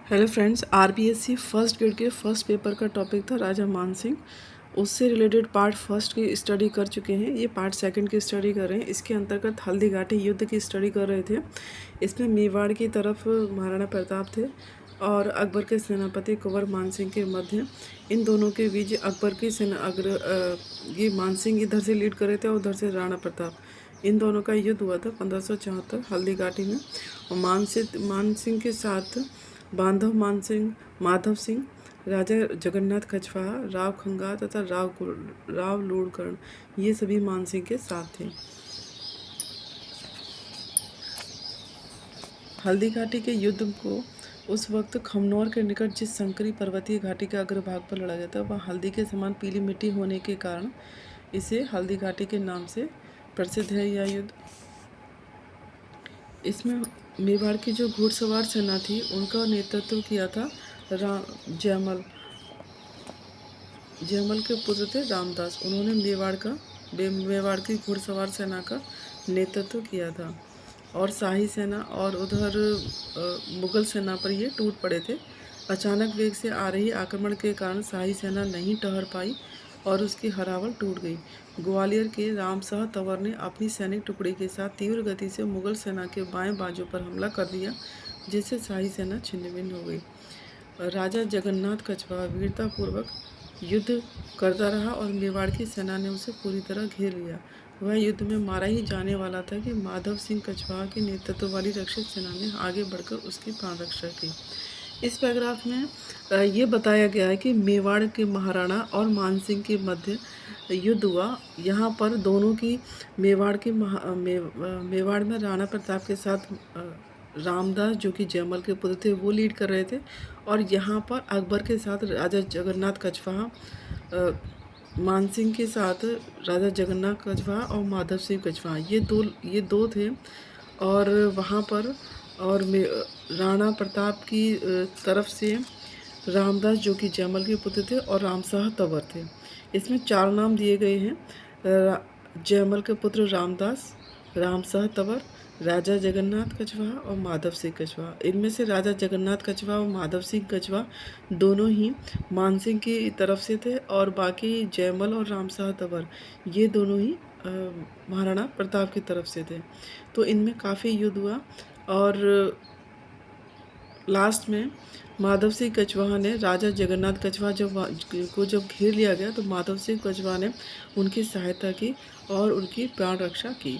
Hello friends, RBSC first grade के first paper का topic था राजा मान सिंह। उससे रिलेटेड पार्ट फर्स्ट की स्टडी कर चुके हैं, ये पार्ट सेकंड की स्टडी कर रहे हैं। इसके अंतर्गत हल्दीघाटी युद्ध की स्टडी कर रहे थे। इसमें मेवाड़ की तरफ महाराणा प्रताप थे और अकबर के सेनापति कुंवर मान सिंह के मध्य इन दोनों के बीच अकबर की ये मान सिंह इधर से लीड कर रहे थे और उधर से राणा प्रताप। इन दोनों का युद्ध हुआ था 1574 हल्दीघाटी में। और मान सिंह के साथ बांधव मान सिंह, माधव सिंह, राजा जगन्नाथ कछवाहा, राव खंगार तथा राव लूणकर्ण, ये सभी मान सिंह के साथ थे। हल्दीघाटी के युद्ध को उस वक्त खमनौर के निकट जिस संकरी पर्वतीय घाटी के अग्रभाग पर लड़ा गया था, वह हल्दी के समान पीली मिट्टी होने के कारण इसे हल्दीघाटी के नाम से प्रसिद्ध है यह युद्ध। इसमें मेवाड़ की जो घुड़सवार सेना थी उनका नेतृत्व किया था जयमल के पुत्र थे रामदास। उन्होंने मेवाड़ की घुड़सवार सेना का नेतृत्व किया था और शाही सेना और उधर मुगल सेना पर ये टूट पड़े थे। अचानक वेग से आ रही आक्रमण के कारण शाही सेना नहीं ठहर पाई और उसकी हरावल टूट गई। ग्वालियर के रामशाह तंवर ने अपनी सैनिक टुकड़ी के साथ तीव्र गति से मुगल सेना के बाएं बाजू पर हमला कर दिया, जिससे शाही सेना छिन्न-भिन्न हो गई। राजा जगन्नाथ कछवाहा वीरतापूर्वक युद्ध करता रहा और मेवाड़ की सेना ने उसे पूरी तरह घेर लिया। वह युद्ध में मारा ही जाने वाला था कि माधव सिंह कछवाहा की नेतृत्व वाली रक्षित सेना ने आगे बढ़कर उसकी प्राण रक्षा की। इस पैराग्राफ में ये बताया गया है कि मेवाड़ के महाराणा और मान सिंह के मध्य युद्ध हुआ। यहाँ पर दोनों की मेवाड़ में राणा प्रताप के साथ रामदास, जो कि जयमल के पुत्र थे, वो लीड कर रहे थे और यहाँ पर अकबर के साथ राजा जगन्नाथ कछवाहा, मान सिंह के साथ राजा जगन्नाथ कछवाहा और माधव सिंह कछवाहा, ये दो थे। और वहाँ पर राणा प्रताप की तरफ से रामदास, जो कि जयमल के पुत्र थे, और रामशाह तंवर थे। इसमें 4 नाम दिए गए हैं: जयमल के पुत्र रामदास, रामशाह तंवर, राजा जगन्नाथ कछवाहा और माधव सिंह कछवाहा। इनमें से राजा जगन्नाथ कछवाहा और माधव सिंह कछवाहा दोनों ही मान सिंह की तरफ से थे और बाकी जयमल और रामशाह तंवर ये दोनों ही महाराणा प्रताप की तरफ से थे। तो इनमें काफ़ी युद्ध हुआ और लास्ट में माधव सिंह कछवाहा ने राजा जगन्नाथ कछवाहा जब घेर लिया गया तो माधव सिंह कछवाहा ने उनकी सहायता की और उनकी प्राण रक्षा की।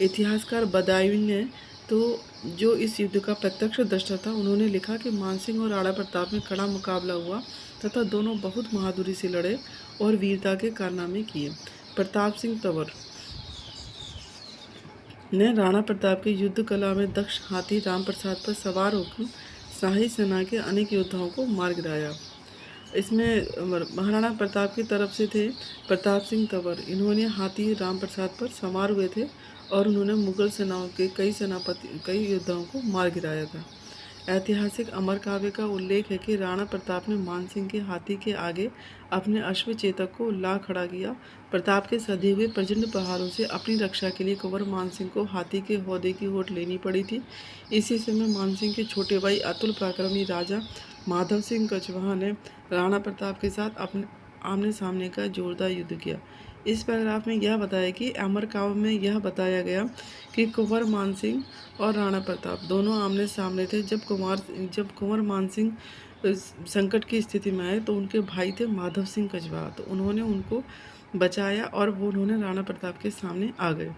इतिहासकार बदायूं ने तो जो इस युद्ध का प्रत्यक्ष दृष्टा था, उन्होंने लिखा कि मान सिंह और राणा प्रताप में कड़ा मुकाबला हुआ तथा दोनों बहुत बहादुरी से लड़े और वीरता के कारनामे किए। प्रताप सिंह तंवर ने राणा प्रताप के युद्ध कला में दक्ष हाथी राम प्रसाद पर सवार होकर शाही सेना के अनेक योद्धाओं को मार गिराया। इसमें महाराणा प्रताप की तरफ से थे प्रताप सिंह तंवर। इन्होंने हाथी राम प्रसाद पर सवार हुए थे और उन्होंने मुगल सेनाओं के कई योद्धाओं को मार गिराया था। ऐतिहासिक अमर काव्य का उल्लेख है कि राणा प्रताप ने मान सिंह के हाथी के आगे अपने अश्व चेतक को ला खड़ा किया। प्रताप के सधे हुए प्रचंड प्रहारों से अपनी रक्षा के लिए कुंवर मान सिंह को हाथी के हौदे की ओट लेनी पड़ी थी। इसी समय मान सिंह के छोटे भाई अतुल पराक्रमी राजा माधव सिंह कछवाहा ने राणा प्रताप के साथ अपने आमने सामने का जोरदार युद्ध किया। इस पैराग्राफ में यह बताया कि अमर काव्य में यह बताया गया कि कुंवर मान सिंह और राणा प्रताप दोनों आमने सामने थे। जब कुंवर मान सिंह संकट की स्थिति में आए तो उनके भाई थे माधव सिंह कछवाहा, तो उन्होंने उनको बचाया और उन्होंने राणा प्रताप के सामने आ गए।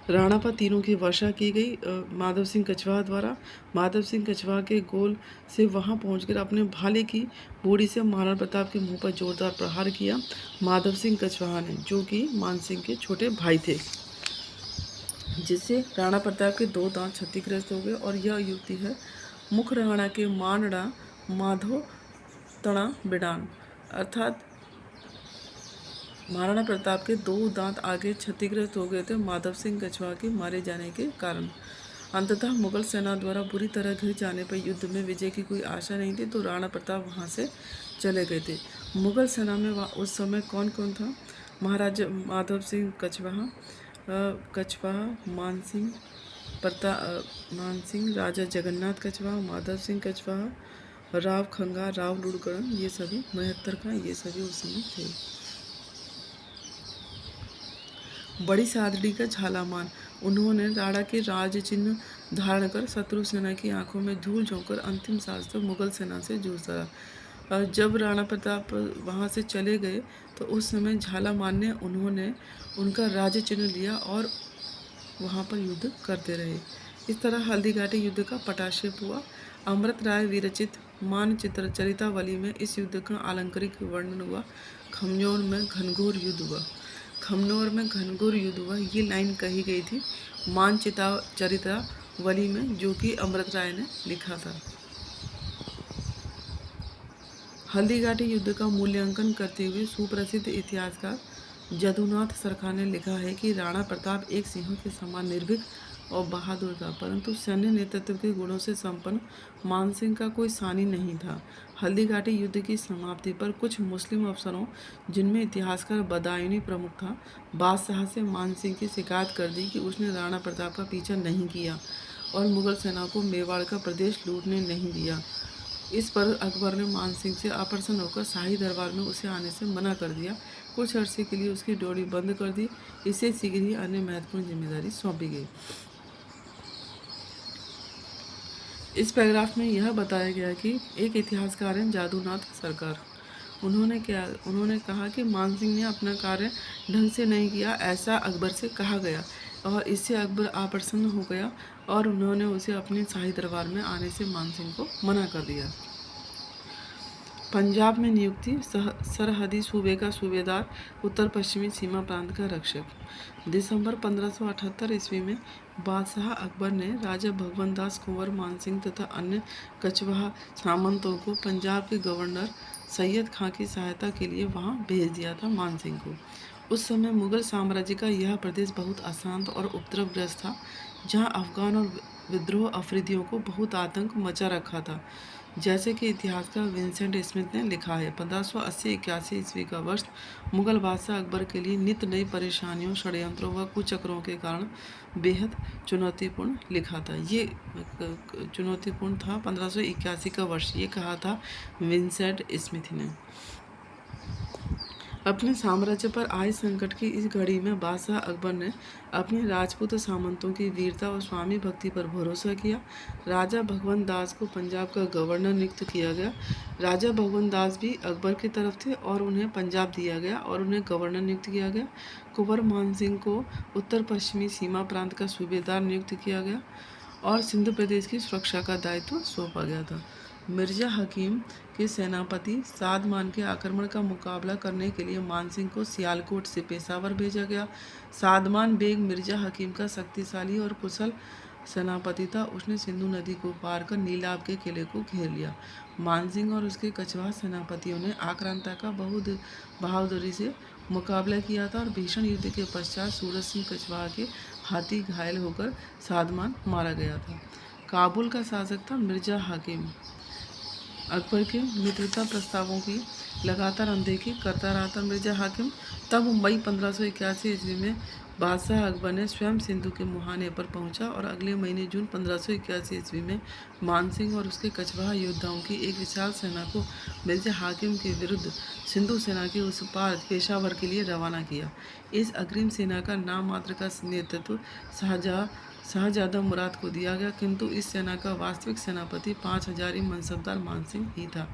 राणा पर तीरों की वर्षा की गई माधव सिंह कछवाहा द्वारा। माधव सिंह कछवाहा के गोल से वहां पहुंचकर अपने भाले की बूड़ी से महाराणा प्रताप के मुंह पर जोरदार प्रहार किया माधव सिंह कछवाहा ने, जो कि मान सिंह के छोटे भाई थे, जिससे राणा प्रताप के 2 दांत क्षतिग्रस्त हो गए। और यह युक्ति है मुख राणा के मानड़ा माधो तणा बिडान, अर्थात महाराणा प्रताप के 2 दांत आगे क्षतिग्रस्त हो गए थे माधव सिंह कछवाहा के मारे जाने के कारण। अंततः मुगल सेना द्वारा बुरी तरह घिर जाने पर युद्ध में विजय की कोई आशा नहीं थी, तो राणा प्रताप वहां से चले गए थे। मुगल सेना में उस समय कौन कौन था? महाराजा माधव सिंह कछवाहा, मान सिंह, राजा जगन्नाथ कछवाहा, माधव सिंह कछवाहा, राव खंगा, राव लुड़गड़न, ये सभी 72 का, ये सभी उस समय थे। बड़ी सादड़ी का झालामान, उन्होंने राणा के राज चिन्ह धारण कर शत्रु सेना की आंखों में धूल झोंककर अंतिम सांस तक मुगल सेना से जूझ रहा। जब राणा प्रताप वहां से चले गए तो उस समय झालामान ने उन्होंने उनका राज चिन्ह लिया और वहां पर युद्ध करते रहे। इस तरह हल्दीघाटी युद्ध का पटाक्षेप हुआ। अमृत राय विरचित मानचित्र चरितावली में इस युद्ध का आलंकारिक वर्णन हुआ। खमनोर में घनघोर युद्ध हुआ। खमनोर में घनघोर युद्ध हुआ, ये लाइन कही गई थी मानचिता चरितावली में, जो कि अमृत राय ने लिखा था। हल्दीघाटी युद्ध का मूल्यांकन करते हुए सुप्रसिद्ध इतिहासकार जदुनाथ सरकार ने लिखा है कि राणा प्रताप एक सिंह के समान निर्भीक और बहादुर था, परंतु सैन्य नेतृत्व के गुणों से संपन्न मानसिंह का कोई सानी नहीं था। हल्दीघाटी युद्ध की समाप्ति पर कुछ मुस्लिम अफसरों, जिनमें इतिहासकार बदायूनी प्रमुख था, बादशाह से मानसिंह की शिकायत कर दी कि उसने राणा प्रताप का पीछा नहीं किया और मुगल सेना को मेवाड़ का प्रदेश लूटने नहीं दिया। इस पर अकबर ने मानसिंह से अप्रसन्न होकर शाही दरबार में उसे आने से मना कर दिया। कुछ अरसे के लिए उसकी ड्योढ़ी बंद कर दी। इसे शीघ्र ही अन्य महत्वपूर्ण जिम्मेदारी सौंपी गई। इस पैराग्राफ में यह बताया गया कि एक इतिहासकार हैं जादूनाथ सरकार, उन्होंने कहा कि मानसिंह ने अपना कार्य ढंग से नहीं किया, ऐसा अकबर से कहा गया और इससे अकबर अप्रसन्न हो गया और उन्होंने उसे अपने शाही दरबार में आने से मानसिंह को मना कर दिया। पंजाब में नियुक्ति, सरहदी सूबे का सूबेदार, उत्तर पश्चिमी सीमा प्रांत का रक्षक। दिसंबर 1578 ईस्वी में बादशाह अकबर ने राजा भगवंत दास कुंवर मानसिंह तथा अन्य कछवाहा सामंतों को पंजाब के गवर्नर सैयद खां की सहायता के लिए वहां भेज दिया था। मानसिंह को उस समय मुगल साम्राज्य का यह प्रदेश बहुत अशांत और उपद्रवग्रस्त था, जहां अफगान और विद्रोह अफरीदियों को बहुत आतंक मचा रखा था। जैसे कि इतिहासकार विंसेंट स्मिथ ने लिखा है, 1580-81 ईस्वी का वर्ष मुगल बादशाह अकबर के लिए नित्य नई परेशानियों, षड्यंत्रों व कुचक्रों के कारण बेहद चुनौतीपूर्ण लिखा था। ये चुनौतीपूर्ण था 1581 का वर्ष, ये कहा था विंसेंट स्मिथ ने। अपने साम्राज्य पर आए संकट की इस घड़ी में बादशाह अकबर ने अपने राजपूत सामंतों की वीरता और स्वामी भक्ति पर भरोसा किया। राजा भगवंत दास को पंजाब का गवर्नर नियुक्त किया गया। राजा भगवंत दास भी अकबर की तरफ थे और उन्हें पंजाब दिया गया और उन्हें गवर्नर नियुक्त किया गया। कुंवर मानसिंह को उत्तर पश्चिमी सीमा प्रांत का सूबेदार नियुक्त किया गया और सिंध प्रदेश की सुरक्षा का दायित्व सौंपा गया था। मिर्जा हकीम के सेनापति सादमान के आक्रमण का मुकाबला करने के लिए मानसिंह को सियालकोट से पेशावर भेजा गया। सादमान बेग मिर्जा हकीम का शक्तिशाली और कुशल सेनापति था। उसने सिंधु नदी को पार कर नीलाब के किले को घेर लिया। मानसिंह और उसके कछवाहा सेनापतियों ने आक्रांता का बहुत बहादुरी से मुकाबला किया था और भीषण युद्ध के पश्चात सूरज सिंह कछवाहा के हाथी घायल होकर सादमान मारा गया था। काबुल का शासक था मिर्जा हाकिम। अकबर के मित्रता प्रस्तावों की लगातार अनदेखी करता रहा था मिर्जा हाकिम। तब मई 1581 ईस्वी में बादशाह अकबर ने स्वयं सिंधु के मुहाने पर पहुंचा और अगले महीने जून 1581 ईस्वी में मानसिंह और उसके कछवाहा योद्धाओं की एक विशाल सेना को मिर्जा हाकिम के विरुद्ध सिंधु सेना के उस पार पेशावर के लिए रवाना किया। इस अग्रिम सेना का नाम मात्र का नेतृत्व शाहजादा मुराद को दिया गया, किंतु इस सेना का वास्तविक सेनापति 5000 मनसबदार मानसिंह ही था।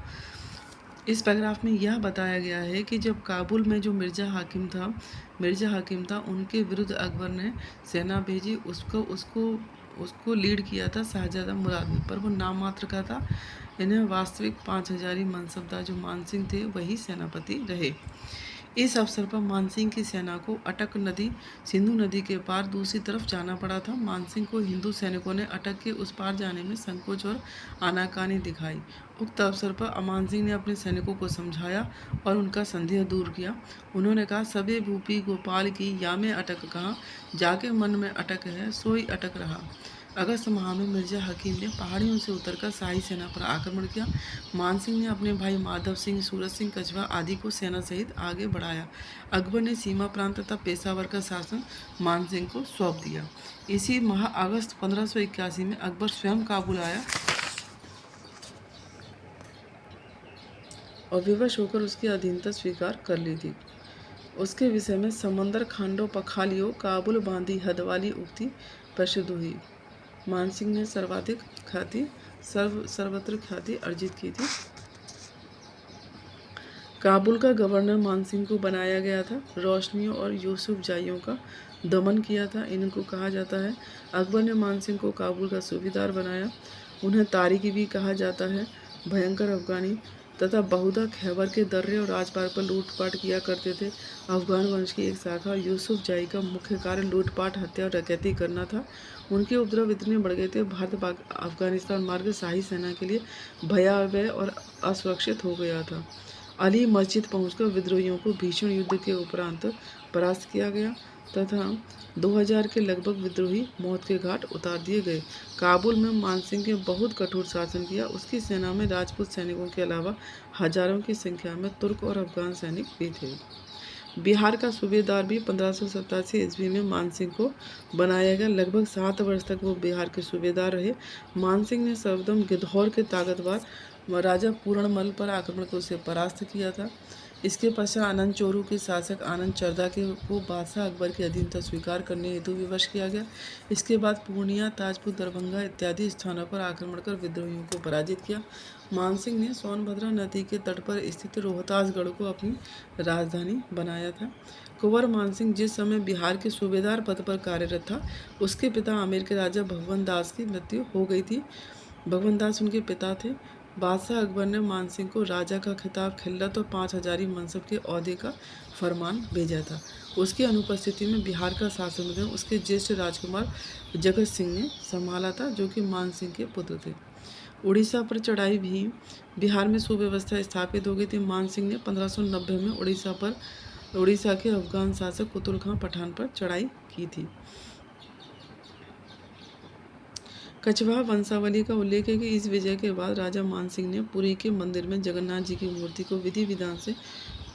इस पैराग्राफ में यह बताया गया है कि जब काबुल में जो मिर्जा हाकिम था उनके विरुद्ध अकबर ने सेना भेजी। उसको लीड किया था शाहजादा मुराद ने, पर वो नाम मात्र का था। इन्हें वास्तविक 5000 मनसबदार जो मानसिंह थे वही सेनापति रहे। इस अवसर पर मानसिंह की सेना को अटक नदी, सिंधु नदी के पार दूसरी तरफ जाना पड़ा था। मानसिंह को हिंदू सैनिकों ने अटक के उस पार जाने में संकोच और आनाकानी दिखाई। उक्त अवसर पर मानसिंह ने अपने सैनिकों को समझाया और उनका संदेह दूर किया। उन्होंने कहा, सबे भूपी गोपाल की या में अटक कहाँ, जाके मन में अटक है सोई अटक रहा। अगस्त माह में मिर्जा हकीम ने पहाड़ियों से उतरकर शाही सेना पर आक्रमण किया। मानसिंह ने अपने भाई माधव सिंह, सूरज सिंह कछवाहा आदि को सेना सहित आगे बढ़ाया। अकबर ने सीमा प्रांत तथा पेशावर का शासन मानसिंह को सौंप दिया। इसी माह अगस्त 1581 में अकबर स्वयं काबुल आया और विवश होकर उसकी अधीनता स्वीकार कर ली थी। उसके विषय में समंदर खांडो पखालियो काबुल बांधी हद वाली उक्ति प्रसिद्ध हुई। मानसिंह ने सर्वत्र ख्याति अर्जित की थी। काबुल का गवर्नर मानसिंह को बनाया गया था। रोशनियों और यूसुफ जाइयों का दमन किया था। इनको कहा जाता है अकबर ने मानसिंह को काबुल का सूबेदार बनाया। उन्हें तारिकी भी कहा जाता है। भयंकर अफगानी तथा बहुधा खैबर के दर्रे और राजपाट पर लूटपाट किया करते थे। अफगान वंश की एक शाखा यूसुफ जाई का मुख्य कार्य लूटपाट, हत्या और डकैती करना था। उनके उपद्रव इतने बढ़ गए थे, भारत अफगानिस्तान मार्ग शाही सेना के लिए भयावह और असुरक्षित हो गया था। अली मस्जिद पहुंचकर विद्रोहियों को भीषण युद्ध के उपरांत परास्त किया गया तथा 2000 के लगभग विद्रोही मौत के घाट उतार दिए गए। काबुल में मानसिंह ने बहुत कठोर शासन किया। उसकी सेना में राजपूत सैनिकों के अलावा हजारों की संख्या में तुर्क और अफगान सैनिक भी थे। बिहार का सूबेदार भी 1587 ईस्वी में मानसिंह को बनाया गया। लगभग 7 वर्ष तक वो बिहार के सूबेदार रहे। मानसिंह ने सर्वप्रथम गिद्धौर के ताकतवर राजा पूरणमल पर आक्रमण कर उसे परास्त किया था। इसके पश्चात आनंद चोरू के शासक आनंद चरदा को बादशाह अकबर की अधीनता स्वीकार करने हेतु विवश किया गया। इसके बाद पूर्णिया, ताजपुर, दरभंगा इत्यादि स्थानों पर आक्रमण कर विद्रोहियों को पराजित किया। मानसिंह ने सोनभद्रा नदी के तट पर स्थित रोहतासगढ़ को अपनी राजधानी बनाया था। कुंवर मानसिंह जिस समय बिहार के सूबेदार पद पर कार्यरत था, उसके पिता आमेर के राजा भगवंत दास की मृत्यु हो गई थी। भगवंत दास उनके पिता थे। बादशाह अकबर ने मानसिंह को राजा का खिताब, खिल्लत और 5000 मनसब के ओहदे का फरमान भेजा था। उसकी अनुपस्थिति में बिहार का शासन उसके ज्येष्ठ राजकुमार जगत सिंह ने संभाला था, जो कि मानसिंह के पुत्र थे। उड़ीसा पर चढ़ाई भी बिहार में सुव्यवस्था स्थापित हो गई थी। मानसिंह ने 1590 में उड़ीसा के अफगान शासक कुतुल खां पठान पर चढ़ाई की थी। कछवाहा वंशावली का उल्लेख है कि इस विजय के बाद राजा मानसिंह ने पुरी के मंदिर में जगन्नाथ जी की मूर्ति को विधि विधान से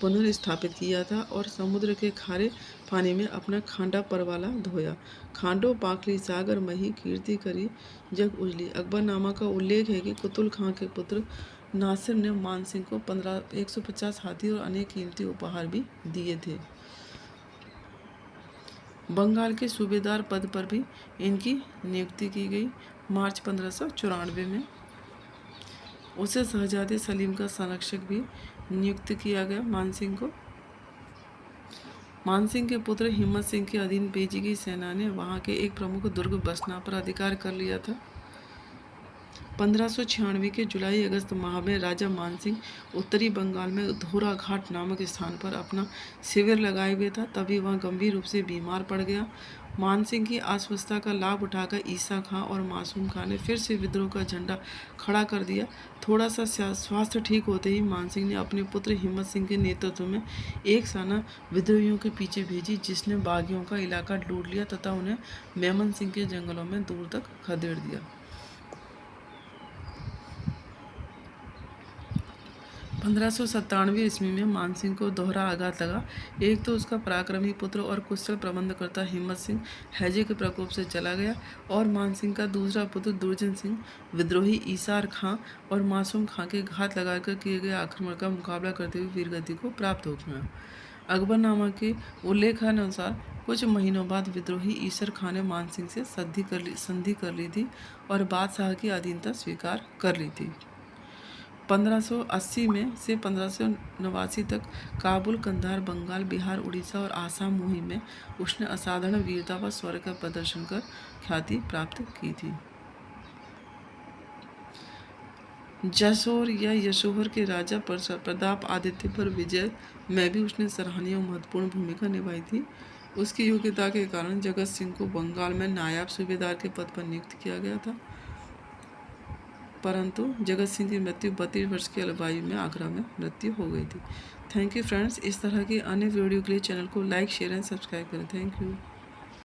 पुनर्स्थापित किया था और समुद्र के खारे पानी में अपना खांडा परवाला धोया। खांडो पाखली सागर मही कीर्ति करी जग उजली। अकबरनामा का उल्लेख है कि कुतुल खां के पुत्र नासिर ने मानसिंह को 150 हाथी और अनेक कीमती उपहार भी दिए थे। बंगाल के सूबेदार पद पर भी इनकी नियुक्ति की गई। मार्च 1594 में उसे शहजादे सलीम का संरक्षक भी नियुक्त किया गया। मानसिंह के पुत्र हिम्मत सिंह के अधीन भेजी गई सेना ने वहां के एक प्रमुख दुर्ग बसना पर अधिकार कर लिया था। 1596 के जुलाई अगस्त माह में राजा मानसिंह उत्तरी बंगाल में धोरा घाट नामक स्थान पर अपना शिविर लगाए हुए था। तभी वह गंभीर रूप से बीमार पड़ गया। मानसिंह की अस्वस्थता का लाभ उठाकर ईसा खां और मासूम खां ने फिर से विद्रोह का झंडा खड़ा कर दिया। थोड़ा सा स्वास्थ्य ठीक होते ही मानसिंह ने अपने पुत्र हिम्मत सिंह के नेतृत्व में एक सेना विद्रोहियों के पीछे भेजी, जिसने बागियों का इलाका लूट लिया तथा उन्हें मेमन सिंह के जंगलों में दूर तक खदेड़ दिया। 1597 ईस्वी में मानसिंह को दोहरा आघात लगा। एक तो उसका पराक्रमी पुत्र और कुशल प्रबंधकर्ता हिम्मत सिंह हैजे के प्रकोप से चला गया और मानसिंह का दूसरा पुत्र दुर्जन सिंह विद्रोही ईसार खां और मासूम खां के घात लगाकर किए गए आक्रमण का मुकाबला करते हुए वीरगति को प्राप्त हो गया। अकबरनामा के उल्लेखानुसार कुछ महीनों बाद विद्रोही ईसर खां ने मानसिंह से संधि कर ली थी और बादशाह की अधीनता स्वीकार कर ली थी। 1580 में से 1589 तक काबुल, कंधार, बंगाल, बिहार, उड़ीसा और आसाम मुहिम में उसने असाधारण वीरता व शौर्य का प्रदर्शन कर ख्याति प्राप्त की थी। जसोर या यशोहर के राजा प्रताप आदित्य पर विजय में भी उसने सराहनीय और महत्वपूर्ण भूमिका निभाई थी। उसकी योग्यता के कारण जगत सिंह को बंगाल में नायब सूबेदार के पद पर नियुक्त किया गया था, परंतु जगत सिंह की मृत्यु 32 वर्ष की आयु में आगरा में मृत्यु हो गई थी। Thank you friends. इस तरह की अन्य वीडियो के लिए चैनल को लाइक, शेयर एंड सब्सक्राइब करें। Thank you.